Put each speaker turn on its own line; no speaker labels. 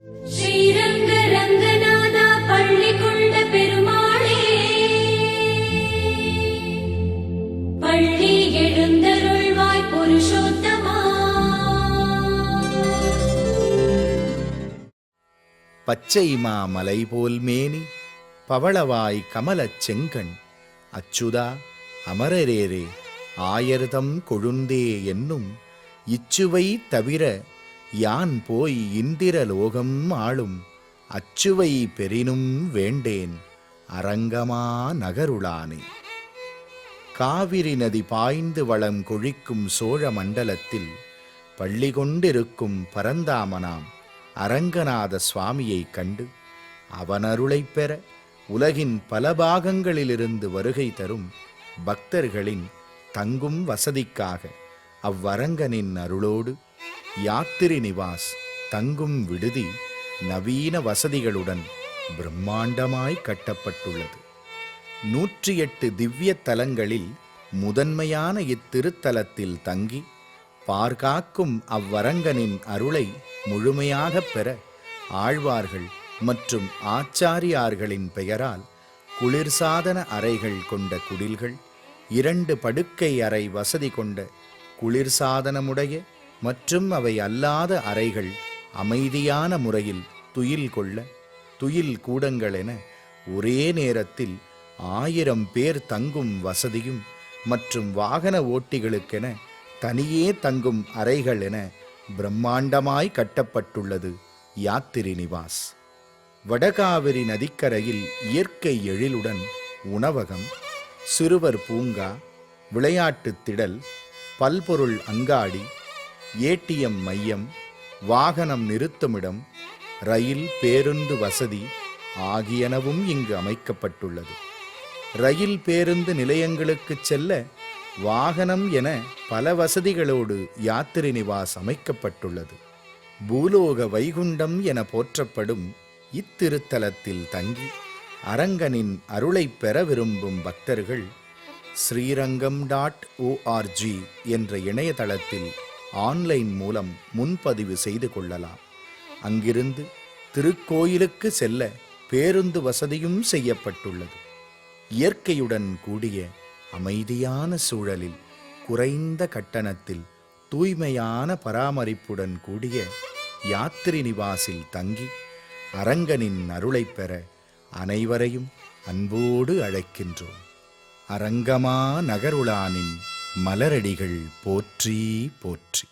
ஸ்ரீரங்க ரங்கநாதா பள்ளி கொண்ட பெருமாளே, பள்ளி எழுந்தருள்வாய் புருஷோத்தமா.
பச்சைமா மலை போல் மேனி பவளவாய் கமலச் செங்கண் அச்சுதா அமரரேரே ஆயர்தம் கொழுந்தே என்னும் இச்சுவை தவிர யான் போய் இந்திரலோகம் ஆளும் அச்சுவை பெரினும் வேண்டேன் அரங்கமா நகருளானே. காவிரி நதி பாய்ந்து வளம் கொழிக்கும் சோழ மண்டலத்தில் பள்ளி கொண்டிருக்கும் பரந்தாமனாம் அரங்கநாத சுவாமியை கண்டு அவனருளைப் பெற உலகின் பல பாகங்களிலிருந்து வருகை தரும் பக்தர்களின் தங்கும் வசதிக்காக அவ்வரங்கனின் அருளோடு யாத்திரி நிவாஸ் தங்கும் விடுதி நவீன வசதிகளுடன் பிரம்மாண்டமாய் கட்டப்பட்டுள்ளது. 108 திவ்ய தலங்களில் முதன்மையான இத்திருத்தலத்தில் தங்கி பார்காக்கும் அவ்வரங்கனின் அருளை முழுமையாகப் பெற ஆழ்வார்கள் மற்றும் ஆச்சாரியார்களின் பெயரால் குளிர்சாதன அறைகள் கொண்ட குடில்கள், 2 படுக்கை அறை வசதி கொண்ட குளிர்சாதனமுடைய மற்றும் அவை அல்லாத அறைகள் அமைதியான முறையில் துயில் கொள்ள துயில் கூடங்கள் என ஒரே நேரத்தில் 1000 பேர் தங்கும் வசதியும் மற்றும் வாகன ஓட்டிகளுக்கென தனியே தங்கும் அறைகள் என பிரம்மாண்டமாய் கட்டப்பட்டுள்ளது யாத்திரி நிவாஸ். வடகாவிரி நதிக்கரையில் இயற்கை எழிலுடன் உணவகம், சிறுவர் பூங்கா, விளையாட்டுத் திடல், பல்பொருள் அங்காடி, ஏடிஎம் மையம், வாகனம் நிறுத்துமிடம், ரயில் பேருந்து வசதி ஆகியனவும் இங்கு அமைக்கப்பட்டுள்ளது. ரயில் பேருந்து நிலையங்களுக்கு செல்ல வாகனம் என பல வசதிகளோடு யாத்திரி நிவாஸ் அமைக்கப்பட்டுள்ளது. பூலோக வைகுண்டம் என போற்றப்படும் இத்திருத்தலத்தில் தங்கி அரங்கனின் அருளைப் பெற விரும்பும் பக்தர்கள் srirangam.org என்ற இணையதளத்தில் ஆன்லைன் மூலம் முன்பதிவு செய்து கொள்ளலாம். அங்கிருந்து திருக்கோயிலுக்கு செல்ல பேருந்து வசதியும் செய்யப்பட்டுள்ளது. இயற்கையுடன் கூடிய அமைதியான சூழலில் குறைந்த கட்டணத்தில் தூய்மையான பராமரிப்புடன் கூடிய யாத்திரி நிவாசில் தங்கி அரங்கனின் அருளைப் பெற அனைவரையும் அன்போடு அழைக்கின்றோம். அரங்கமா நகருளானின் மலரடிகள் போற்றி போற்றி.